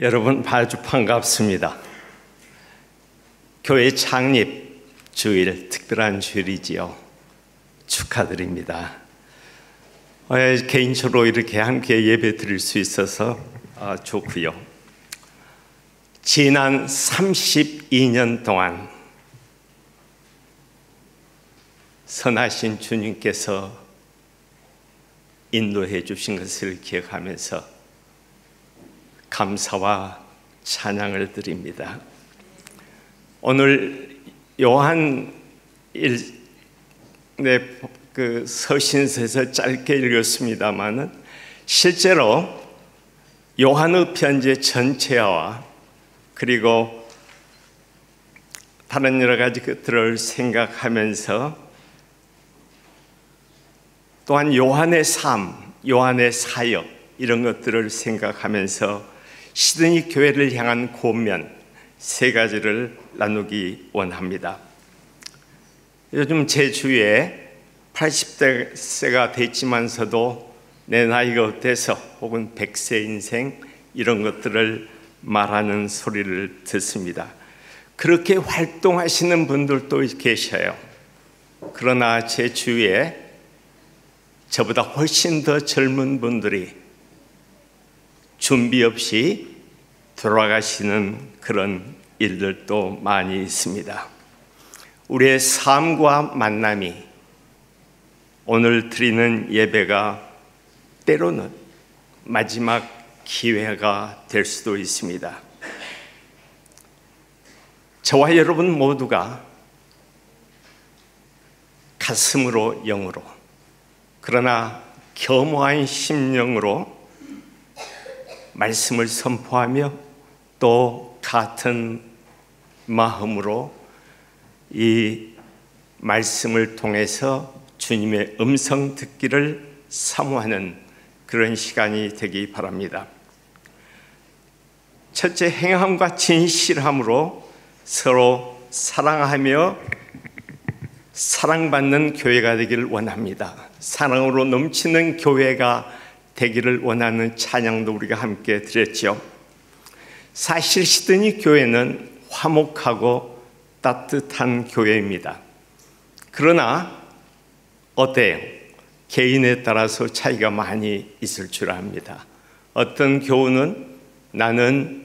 여러분 아주 반갑습니다. 교회 창립 주일, 특별한 주일이지요. 축하드립니다. 개인적으로 이렇게 함께 예배 드릴 수 있어서 좋고요. 지난 32년 동안 선하신 주님께서 인도해 주신 것을 기억하면서 감사와 찬양을 드립니다. 오늘 요한 서신서에서 짧게 읽었습니다마는 실제로 요한의 편지 전체와 그리고 다른 여러 가지 것들을 생각하면서 또한 요한의 삶, 요한의 사역 이런 것들을 생각하면서 시드니 교회를 향한 권면 세 가지를 나누기 원합니다. 요즘 제 주위에 80대가 됐지만서도 내 나이가 어때서 혹은 100세 인생 이런 것들을 말하는 소리를 듣습니다. 그렇게 활동하시는 분들도 계셔요. 그러나 제 주위에 저보다 훨씬 더 젊은 분들이 준비 없이 돌아가시는 그런 일들도 많이 있습니다. 우리의 삶과 만남이 오늘 드리는 예배가 때로는 마지막 기회가 될 수도 있습니다. 저와 여러분 모두가 가슴으로 영으로 그러나 겸허한 심령으로 말씀을 선포하며 또 같은 마음으로 이 말씀을 통해서 주님의 음성 듣기를 사모하는 그런 시간이 되기 바랍니다. 첫째, 행함과 진실함으로 서로 사랑하며 사랑받는 교회가 되기를 원합니다. 사랑으로 넘치는 교회가 되기를 원하는 찬양도 우리가 함께 드렸죠. 사실 시드니 교회는 화목하고 따뜻한 교회입니다. 그러나 어때요? 개인에 따라서 차이가 많이 있을 줄 압니다. 어떤 교우는 나는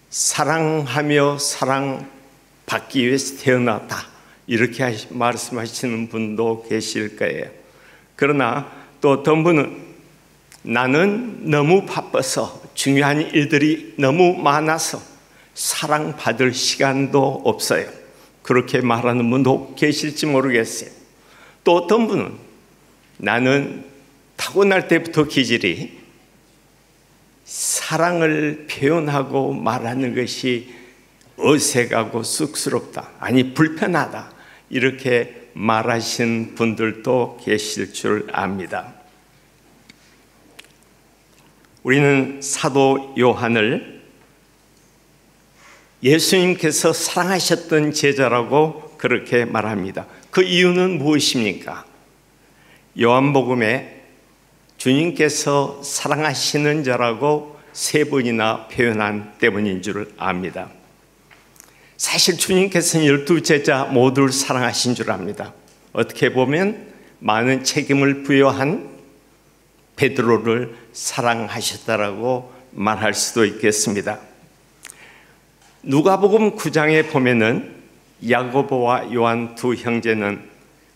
사랑하며 사랑받기 위해서 태어났다 이렇게 말씀하시는 분도 계실 거예요. 그러나 또 어떤 분은 나는 너무 바빠서 중요한 일들이 너무 많아서 사랑받을 시간도 없어요. 그렇게 말하는 분도 계실지 모르겠어요. 또 어떤 분은 나는 타고날 때부터 기질이 사랑을 표현하고 말하는 것이 어색하고 쑥스럽다, 아니 불편하다 이렇게 말하신 분들도 계실 줄 압니다. 우리는 사도 요한을 예수님께서 사랑하셨던 제자라고 그렇게 말합니다. 그 이유는 무엇입니까? 요한복음에 주님께서 사랑하시는 자라고 3번이나 표현한 때문인 줄 압니다. 사실 주님께서는 12제자 모두를 사랑하신 줄 압니다. 어떻게 보면 많은 책임을 부여한 베드로를 사랑하셨다라고 말할 수도 있겠습니다. 누가복음 9장에 보면은 야고보와 요한 두 형제는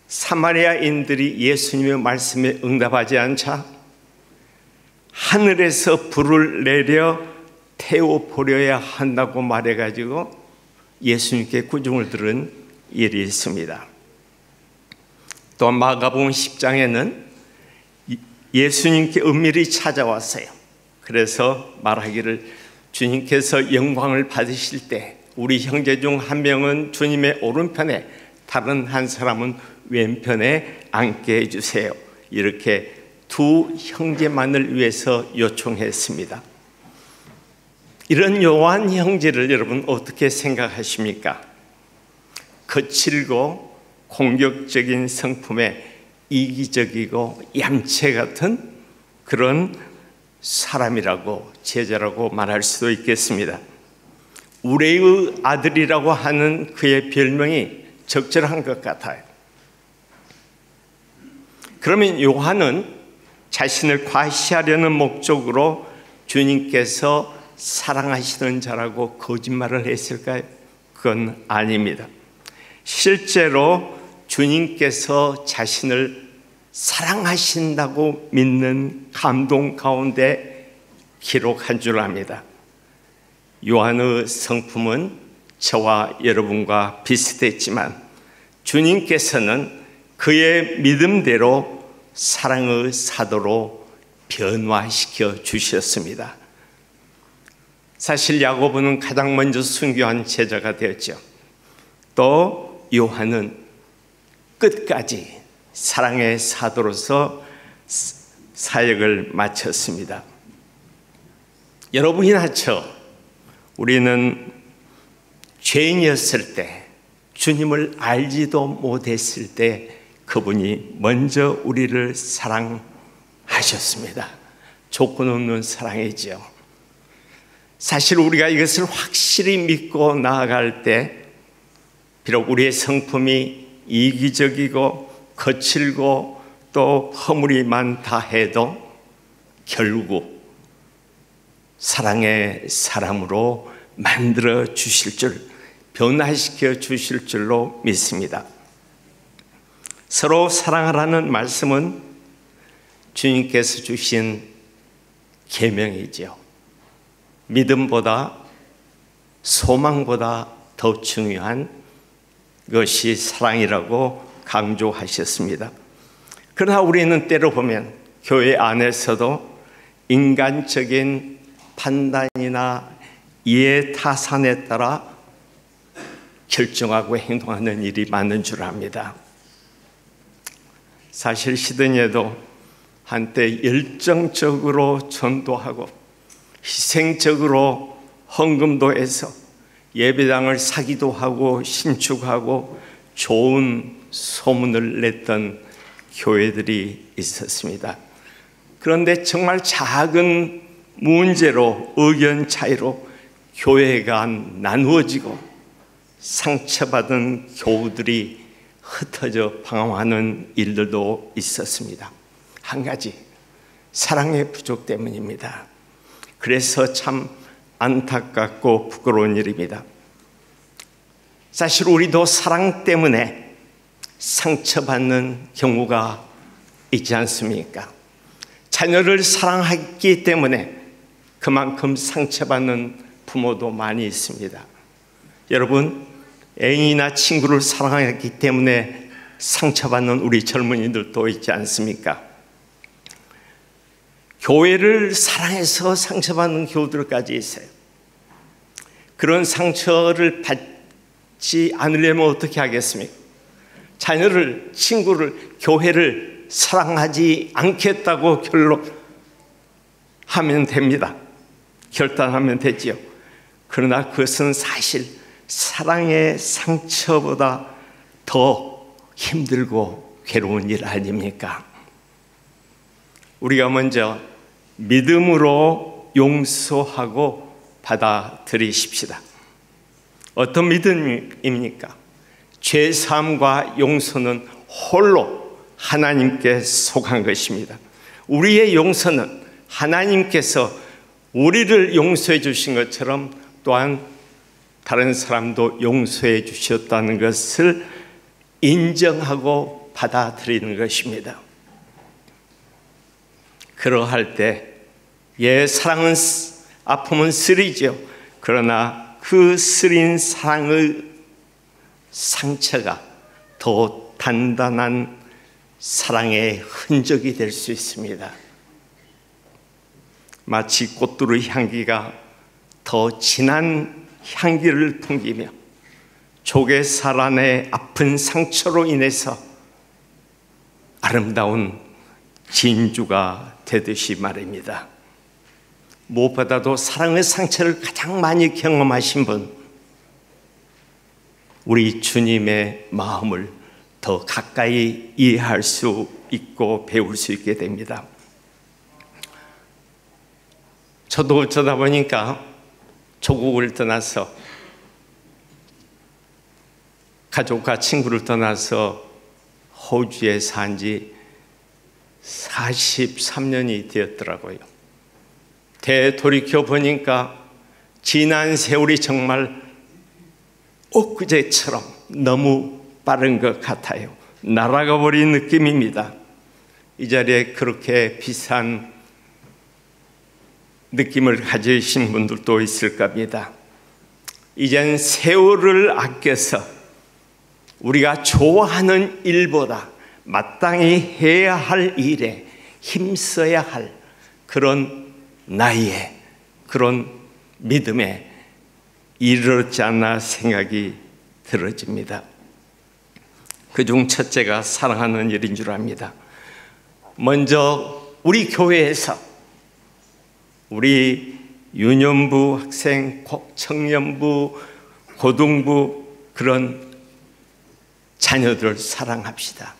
사마리아인들이 예수님의 말씀에 응답하지 않자 하늘에서 불을 내려 태워버려야 한다고 말해가지고 예수님께 구중을 들은 일이 있습니다. 또 마가복음 10장에는 예수님께 은밀히 찾아왔어요. 그래서 말하기를 주님께서 영광을 받으실 때 우리 형제 중 한 명은 주님의 오른편에 다른 한 사람은 왼편에 앉게 해주세요. 이렇게 두 형제만을 위해서 요청했습니다. 이런 요한 형제를 여러분 어떻게 생각하십니까? 거칠고 공격적인 성품에 이기적이고 얌체 같은 그런 사람이라고, 제자라고 말할 수도 있겠습니다. 우레의 아들이라고 하는 그의 별명이 적절한 것 같아요. 그러면 요한은 자신을 과시하려는 목적으로 주님께서 사랑하시는 자라고 거짓말을 했을까요? 그건 아닙니다. 실제로 주님께서 자신을 사랑하신다고 믿는 감동 가운데 기록한 줄 압니다. 요한의 성품은 저와 여러분과 비슷했지만 주님께서는 그의 믿음대로 사랑의 사도로 변화시켜 주셨습니다. 사실 야고보는 가장 먼저 순교한 제자가 되었죠. 또 요한은 끝까지 사랑의 사도로서 사역을 마쳤습니다. 여러분이나 우리는 죄인이었을 때, 주님을 알지도 못했을 때 그분이 먼저 우리를 사랑하셨습니다. 조건 없는 사랑이죠. 사실 우리가 이것을 확실히 믿고 나아갈 때 비록 우리의 성품이 이기적이고 거칠고 또 허물이 많다 해도 결국 사랑의 사람으로 만들어 주실 줄, 변화시켜 주실 줄로 믿습니다. 서로 사랑하라는 말씀은 주님께서 주신 계명이죠. 믿음보다, 소망보다 더 중요한 것이 사랑이라고 강조하셨습니다. 그러나 우리는 때로 보면 교회 안에서도 인간적인 판단이나 이해 타산에 따라 결정하고 행동하는 일이 많은 줄 압니다. 사실 시드니에도 한때 열정적으로 전도하고 희생적으로 헌금도 해서 예배당을 사기도 하고 신축하고 좋은 소문을 냈던 교회들이 있었습니다. 그런데 정말 작은 문제로, 의견 차이로 교회가 나누어지고 상처받은 교우들이 흩어져 방황하는 일들도 있었습니다. 한 가지, 사랑의 부족 때문입니다. 그래서 참 안타깝고 부끄러운 일입니다. 사실 우리도 사랑 때문에 상처받는 경우가 있지 않습니까? 자녀를 사랑하기 때문에 그만큼 상처받는 부모도 많이 있습니다. 여러분, 애인이나 친구를 사랑하기 때문에 상처받는 우리 젊은이들도 있지 않습니까? 교회를 사랑해서 상처받는 교우들까지 있어요. 그런 상처를 받지 않으려면 어떻게 하겠습니까? 자녀를, 친구를, 교회를 사랑하지 않겠다고 결론하면 됩니다. 결단하면 되지요. 그러나 그것은 사실 사랑의 상처보다 더 힘들고 괴로운 일 아닙니까? 우리가 먼저 믿음으로 용서하고 받아들이십시다. 어떤 믿음입니까? 죄사함과 용서는 홀로 하나님께 속한 것입니다. 우리의 용서는 하나님께서 우리를 용서해 주신 것처럼 또한 다른 사람도 용서해 주셨다는 것을 인정하고 받아들이는 것입니다. 그러할 때, 사랑은 아픔은 쓰리죠. 그러나 그 쓰린 사랑의 상처가 더 단단한 사랑의 흔적이 될 수 있습니다. 마치 꽃두루 향기가 더 진한 향기를 풍기며 조개살 안의 아픈 상처로 인해서 아름다운 진주가 되듯이 말입니다. 무엇보다도 사랑의 상처를 가장 많이 경험하신 분, 우리 주님의 마음을 더 가까이 이해할 수 있고 배울 수 있게 됩니다. 저도 어쩌다 보니까 조국을 떠나서 가족과 친구를 떠나서 호주에 산 지 43년이 되었더라고요. 되돌이켜 보니까 지난 세월이 정말 엊그제처럼 너무 빠른 것 같아요. 날아가 버린 느낌입니다. 이 자리에 그렇게 비슷한 느낌을 가지신 분들도 있을 겁니다. 이젠 세월을 아껴서 우리가 좋아하는 일보다 마땅히 해야 할 일에 힘써야 할 그런 나이에, 그런 믿음에 이르렀지 않나 생각이 들어집니다. 그중 첫째가 사랑하는 일인 줄 압니다. 먼저 우리 교회에서 우리 유년부, 학생, 청년부, 고등부 그런 자녀들 사랑합시다.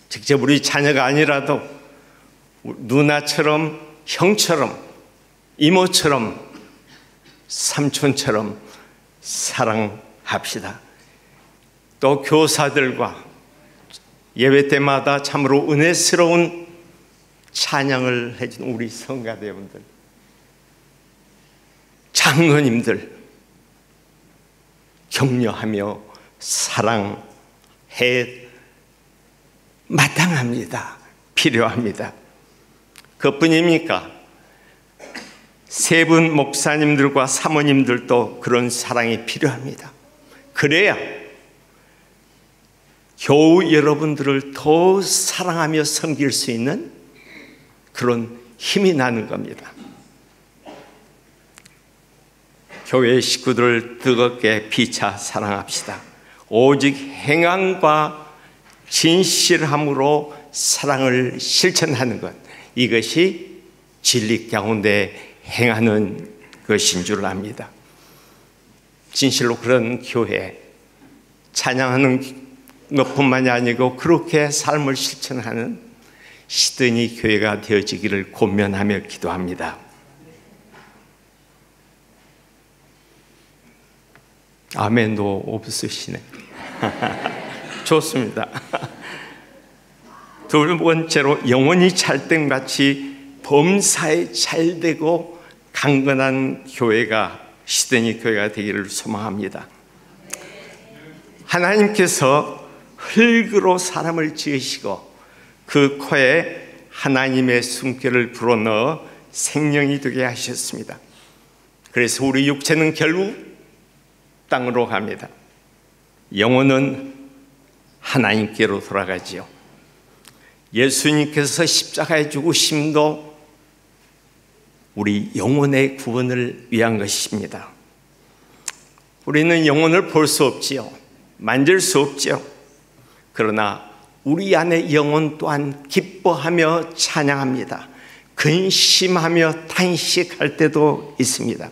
직접 우리 자녀가 아니라도 누나처럼, 형처럼, 이모처럼, 삼촌처럼 사랑합시다. 또 교사들과 예배 때마다 참으로 은혜스러운 찬양을 해준 우리 성가대원들, 장로님들 격려하며 사랑해 마땅합니다. 필요합니다. 그뿐입니까? 세 분 목사님들과 사모님들도 그런 사랑이 필요합니다. 그래야 교우 여러분들을 더 사랑하며 섬길 수 있는 그런 힘이 나는 겁니다. 교회 식구들을 뜨겁게 피차 사랑합시다. 오직 행함과 진실함으로 사랑을 실천하는 것, 이것이 진리 가운데 행하는 것인 줄 압니다. 진실로 그런 교회, 찬양하는 것뿐만이 아니고 그렇게 삶을 실천하는 시드니 교회가 되어지기를 권면하며 기도합니다. 아멘도 없으시네. 좋습니다. 두 번째로 영혼이 찰떡같이 범사에 잘되고 강건한 교회가 시드니 교회가 되기를 소망합니다. 하나님께서 흙으로 사람을 지으시고 그 코에 하나님의 숨결을 불어넣어 생명이 되게 하셨습니다. 그래서 우리 육체는 결국 땅으로 갑니다. 영혼은 하나님께로 돌아가지요. 예수님께서 십자가에 죽으심도 우리 영혼의 구원을 위한 것입니다. 우리는 영혼을 볼 수 없지요. 만질 수 없지요. 그러나 우리 안의 영혼 또한 기뻐하며 찬양합니다. 근심하며 탄식할 때도 있습니다.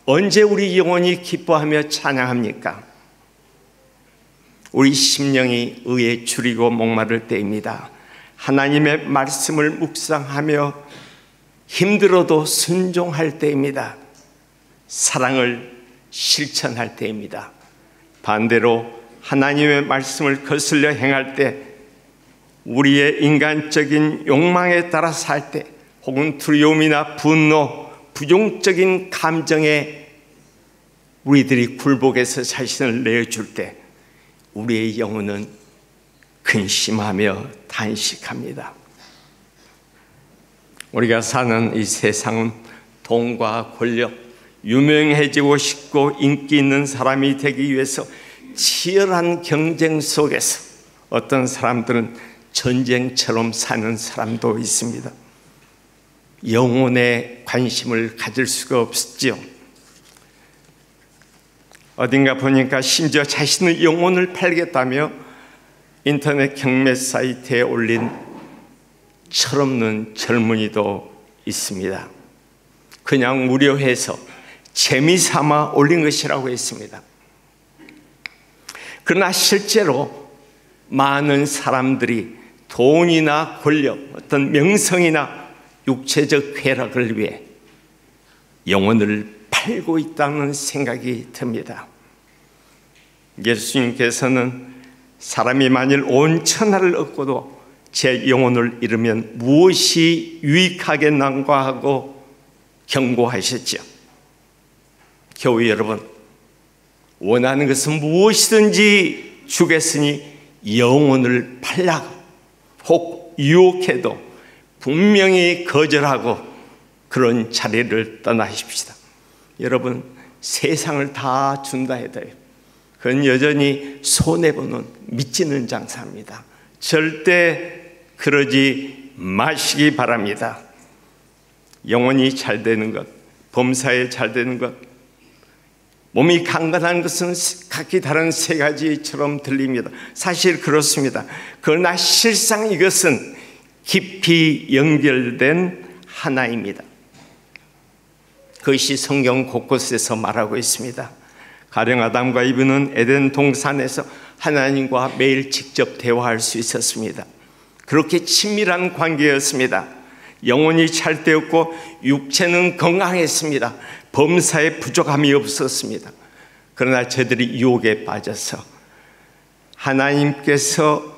언제 우리 영혼이 기뻐하며 찬양합니까? 우리 심령이 의에 줄이고 목마를 때입니다. 하나님의 말씀을 묵상하며 힘들어도 순종할 때입니다. 사랑을 실천할 때입니다. 반대로 하나님의 말씀을 거슬려 행할 때, 우리의 인간적인 욕망에 따라 살 때, 혹은 두려움이나 분노, 부정적인 감정에 우리들이 굴복해서 자신을 내어줄 때 우리의 영혼은 근심하며 탄식합니다. 우리가 사는 이 세상은 돈과 권력, 유명해지고 싶고 인기 있는 사람이 되기 위해서 치열한 경쟁 속에서 어떤 사람들은 전쟁처럼 사는 사람도 있습니다. 영혼에 관심을 가질 수가 없지요. 어딘가 보니까 심지어 자신의 영혼을 팔겠다며 인터넷 경매 사이트에 올린 철없는 젊은이도 있습니다. 그냥 무료해서 재미삼아 올린 것이라고 했습니다. 그러나 실제로 많은 사람들이 돈이나 권력, 어떤 명성이나 육체적 쾌락을 위해 영혼을 팔고 있다는 생각이 듭니다. 예수님께서는 사람이 만일 온 천하를 얻고도 제 영혼을 잃으면 무엇이 유익하겠는가 하고 경고하셨죠. 교회 여러분, 원하는 것은 무엇이든지 주겠으니 영혼을 팔라 혹 유혹해도 분명히 거절하고 그런 자리를 떠나십시다. 여러분, 세상을 다 준다 해도요, 그건 여전히 손해보는 미치는 장사입니다. 절대 그러지 마시기 바랍니다. 영혼이 잘 되는 것, 범사에 잘 되는 것, 몸이 강건한 것은 각기 다른 세 가지처럼 들립니다. 사실 그렇습니다. 그러나 실상 이것은 깊이 연결된 하나입니다. 그것이 성경 곳곳에서 말하고 있습니다. 가령 아담과 이브는 에덴 동산에서 하나님과 매일 직접 대화할 수 있었습니다. 그렇게 친밀한 관계였습니다. 영혼이 잘 되었고 육체는 건강했습니다. 범사에 부족함이 없었습니다. 그러나 저들이 유혹에 빠져서 하나님께서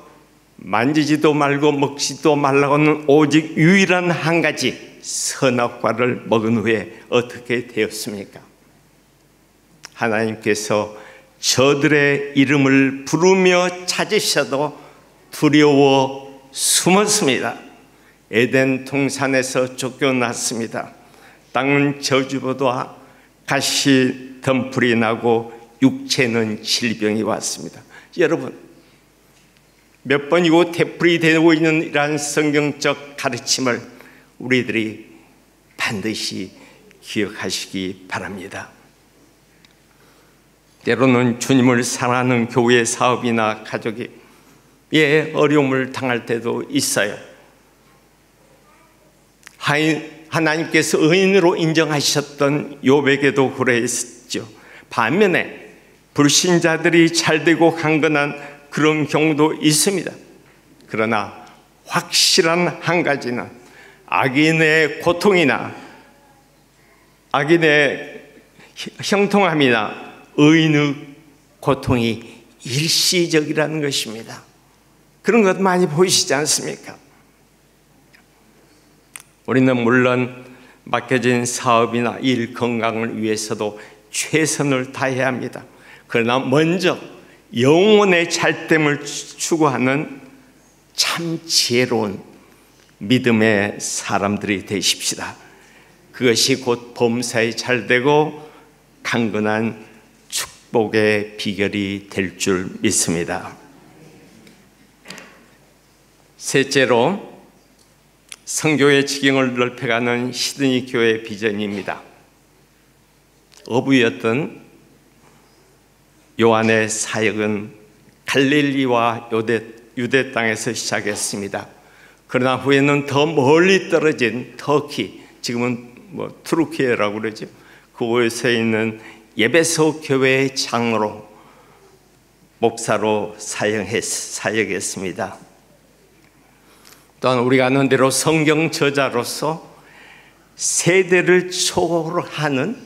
만지지도 말고 먹지도 말라고는 오직 유일한 한 가지 선악과를 먹은 후에 어떻게 되었습니까? 하나님께서 저들의 이름을 부르며 찾으셔도 두려워 숨었습니다. 에덴 동산에서 쫓겨났습니다. 땅은 저주보다 가시 덤불이 나고 육체는 질병이 왔습니다. 여러분, 몇 번이고 되풀이 되고 있는 이러한 성경적 가르침을 우리들이 반드시 기억하시기 바랍니다. 때로는 주님을 사랑하는 교회 사업이나 가족이 어려움을 당할 때도 있어요. 하나님께서 의인으로 인정하셨던 욥에게도 그랬죠. 반면에 불신자들이 잘되고 강건한 그런 경우도 있습니다. 그러나 확실한 한 가지는 악인의 고통이나 악인의 형통함이나 의인의 고통이 일시적이라는 것입니다. 그런 것 많이 보이시지 않습니까? 우리는 물론 맡겨진 사업이나 일 건강을 위해서도 최선을 다해야 합니다. 그러나 먼저 영혼의 잘됨을 추구하는 참 지혜로운 믿음의 사람들이 되십시다. 그것이 곧 범사에 잘되고 강건한 축복의 비결이 될 줄 믿습니다. 셋째로, 성교의 지경을 넓혀가는 시드니 교회 비전입니다. 어부였던 요한의 사역은 갈릴리와 유대 땅에서 시작했습니다. 그러나 후에는 더 멀리 떨어진 터키, 지금은 투르키예라고 그러죠. 그곳에 있는 예배소 교회의 장로로, 목사로 사역했습니다. 또한 우리가 아는 대로 성경 저자로서 세대를 초월하는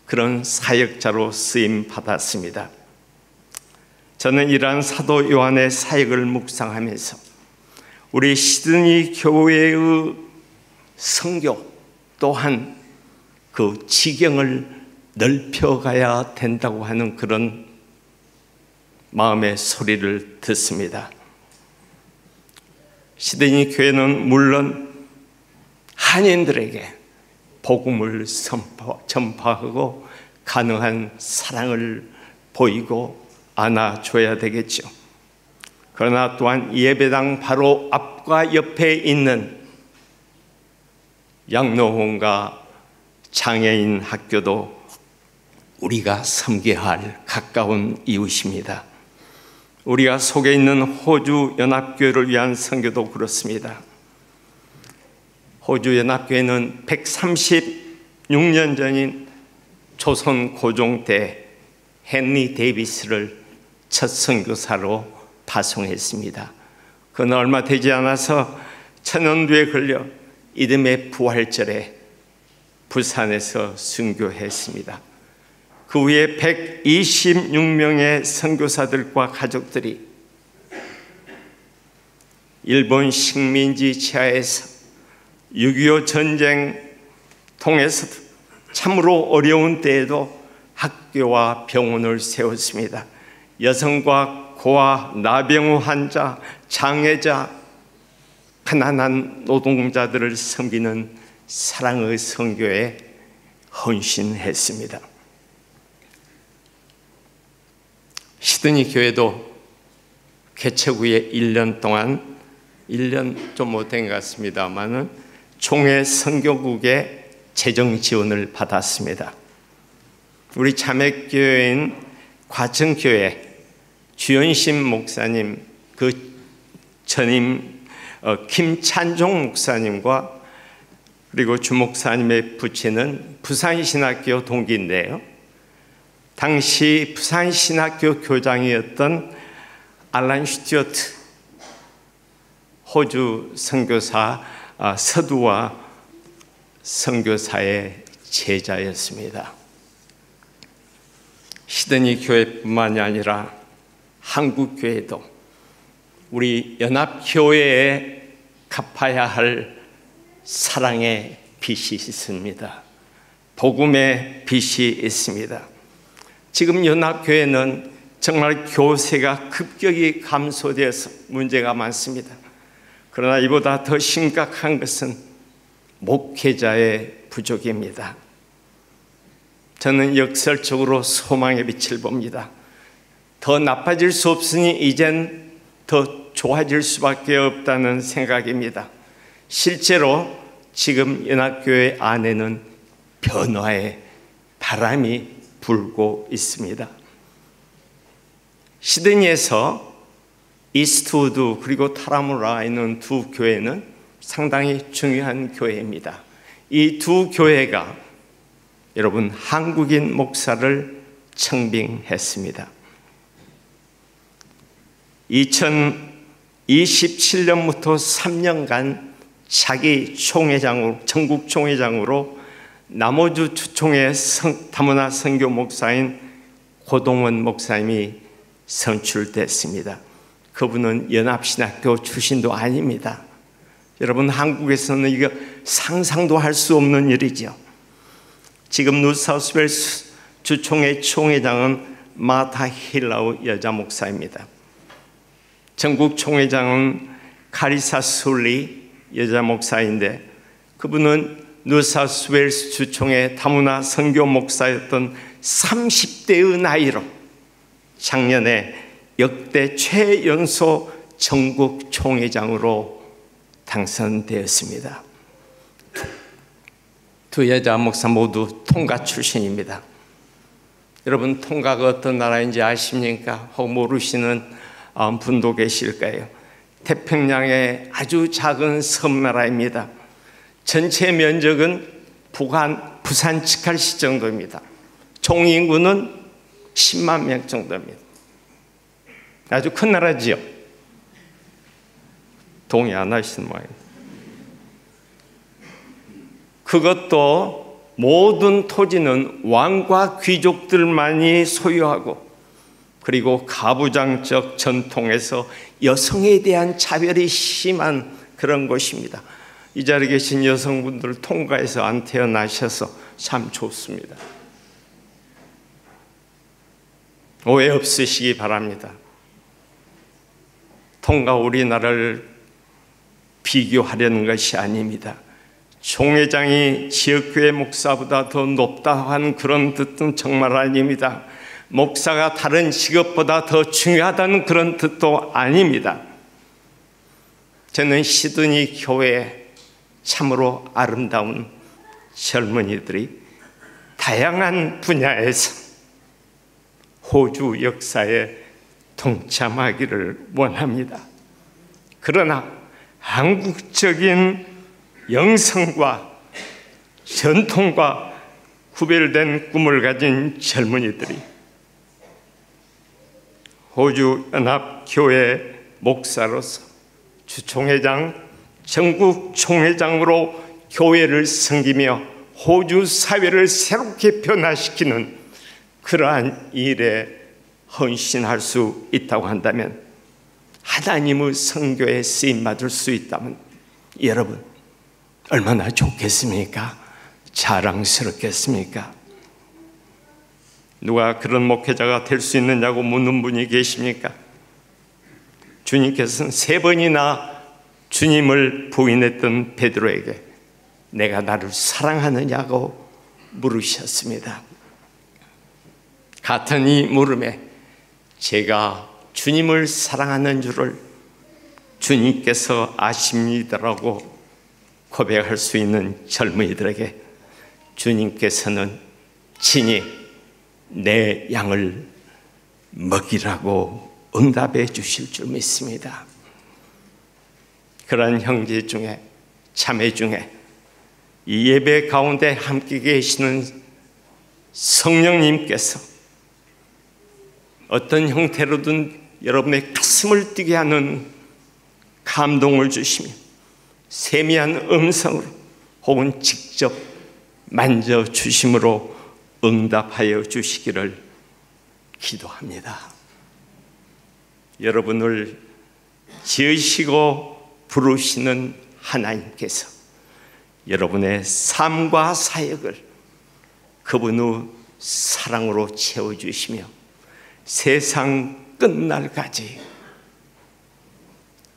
그런 사역자로 쓰임 받았습니다. 저는 이러한 사도 요한의 사역을 묵상하면서 우리 시드니 교회의 선교 또한 그 지경을 넓혀가야 된다고 하는 그런 마음의 소리를 듣습니다. 시드니 교회는 물론 한인들에게 복음을 전파하고 가능한 사랑을 보이고 안아줘야 되겠죠. 그러나 또한 예배당 바로 앞과 옆에 있는 양로원과 장애인 학교도 우리가 섬겨야 할 가까운 이웃입니다. 우리가 속에 있는 호주 연합교회를 위한 선교도 그렇습니다. 호주 연합교회는 136년 전인 조선 고종 때 헨리 데이비스를 첫 선교사로 파송했습니다. 그는 얼마 되지 않아서 천연두에 걸려 이듬해 부활절에 부산에서 순교했습니다. 그 후에 126명의 선교사들과 가족들이 일본 식민지 지하에서 6.25 전쟁 통해서도 참으로 어려운 때에도 학교와 병원을 세웠습니다. 여성과 고아, 나병 환자, 장애자, 가난한 노동자들을 섬기는 사랑의 선교에 헌신했습니다. 시드니 교회도 개척 후에 1년 동안 1년 좀 못된 것 같습니다만은 총회 선교국의 재정 지원을 받았습니다. 우리 자매교회인 과천교회 주연심 목사님, 그 전임 김찬종 목사님과 그리고 주목사님의 부친은 부산신학교 동기인데요. 당시 부산신학교 교장이었던 알란 슈튜어트 호주 선교사 서두와 선교사의 제자였습니다. 시드니 교회뿐만이 아니라 한국 교회도 우리 연합교회에 갚아야 할 사랑의 빚이 있습니다. 복음의 빚이 있습니다. 지금 연합교회는 정말 교세가 급격히 감소되어서 문제가 많습니다. 그러나 이보다 더 심각한 것은 목회자의 부족입니다. 저는 역설적으로 소망의 빛을 봅니다. 더 나빠질 수 없으니 이젠 더 좋아질 수밖에 없다는 생각입니다. 실제로 지금 연합교회 안에는 변화의 바람이 불고 있습니다. 시드니에서 이스트우드 그리고 타라무라에 있는 두 교회는 상당히 중요한 교회입니다. 이 두 교회가 여러분 한국인 목사를 청빙했습니다. 2027년부터 3년간 자기 총회장으로, 전국 총회장으로 남호주 주총회 다문화 선교 목사인 고동원 목사님이 선출됐습니다. 그분은 연합신학교 출신도 아닙니다. 여러분 한국에서는 이거 상상도 할 수 없는 일이죠. 지금 뉴사우스웨일스 주총회 총회장은 마타 힐라우 여자 목사입니다. 전국 총회장은 카리사 술리 여자 목사인데 그분은 뉴사우스웨일스 주총회 다문화 선교 목사였던 30대의 나이로 작년에 역대 최연소 전국 총회장으로 당선되었습니다. 두 여자 목사 모두 통가 출신입니다. 여러분 통가가 어떤 나라인지 아십니까? 혹 모르시는 분도 계실 거예요. 태평양의 아주 작은 섬나라입니다. 전체 면적은 부산 치칼시 정도입니다. 총 인구는 10만 명 정도입니다. 아주 큰 나라지요. 동의 안 하시는 모양입니다. 그것도 모든 토지는 왕과 귀족들만이 소유하고 그리고 가부장적 전통에서 여성에 대한 차별이 심한 그런 곳입니다. 이 자리에 계신 여성분들 통가에서 안 태어나셔서 참 좋습니다. 오해 없으시기 바랍니다. 통가 우리나라를 비교하려는 것이 아닙니다. 총회장이 지역교회 목사보다 더 높다 한 그런 뜻은 정말 아닙니다. 목사가 다른 직업보다 더 중요하다는 그런 뜻도 아닙니다. 저는 시드니 교회에 참으로 아름다운 젊은이들이 다양한 분야에서 호주 역사에 동참하기를 원합니다. 그러나 한국적인 영성과 전통과 구별된 꿈을 가진 젊은이들이 호주 연합교회 목사로서 주총회장, 전국 총회장으로 교회를 섬기며 호주 사회를 새롭게 변화시키는 그러한 일에 헌신할 수 있다고 한다면, 하나님의 선교에 쓰임받을 수 있다면 여러분 얼마나 좋겠습니까? 자랑스럽겠습니까? 누가 그런 목회자가 될 수 있느냐고 묻는 분이 계십니까? 주님께서는 3번이나 주님을 부인했던 베드로에게 내가 나를 사랑하느냐고 물으셨습니다. 같은 이 물음에 제가 주님을 사랑하는 줄을 주님께서 아십니다라고 고백할 수 있는 젊은이들에게 주님께서는 친히 내 양을 먹이라고 응답해 주실 줄 믿습니다. 그러한 형제 중에, 자매 중에 이 예배 가운데 함께 계시는 성령님께서 어떤 형태로든 여러분의 가슴을 뛰게 하는 감동을 주시며 세미한 음성으로 혹은 직접 만져주심으로 응답하여 주시기를 기도합니다. 여러분을 지으시고 부르시는 하나님께서 여러분의 삶과 사역을 그분의 사랑으로 채워주시며 세상 끝날까지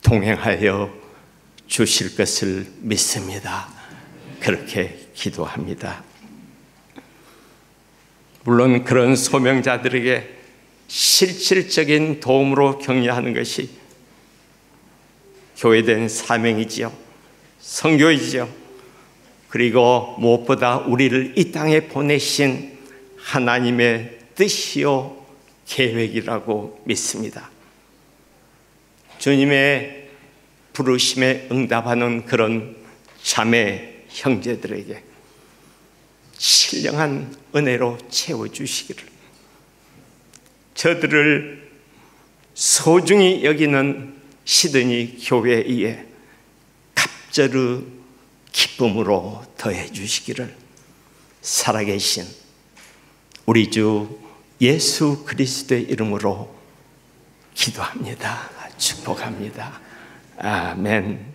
동행하여 주실 것을 믿습니다. 그렇게 기도합니다. 물론 그런 소명자들에게 실질적인 도움으로 격려하는 것이 교회된 사명이지요, 선교이지요. 그리고 무엇보다 우리를 이 땅에 보내신 하나님의 뜻이요 계획이라고 믿습니다. 주님의 부르심에 응답하는 그런 자매 형제들에게 신령한 은혜로 채워주시기를, 저들을 소중히 여기는 시드니 교회에 갑절의 기쁨으로 더해 주시기를 살아계신 우리 주 예수 그리스도의 이름으로 기도합니다. 축복합니다. 아멘.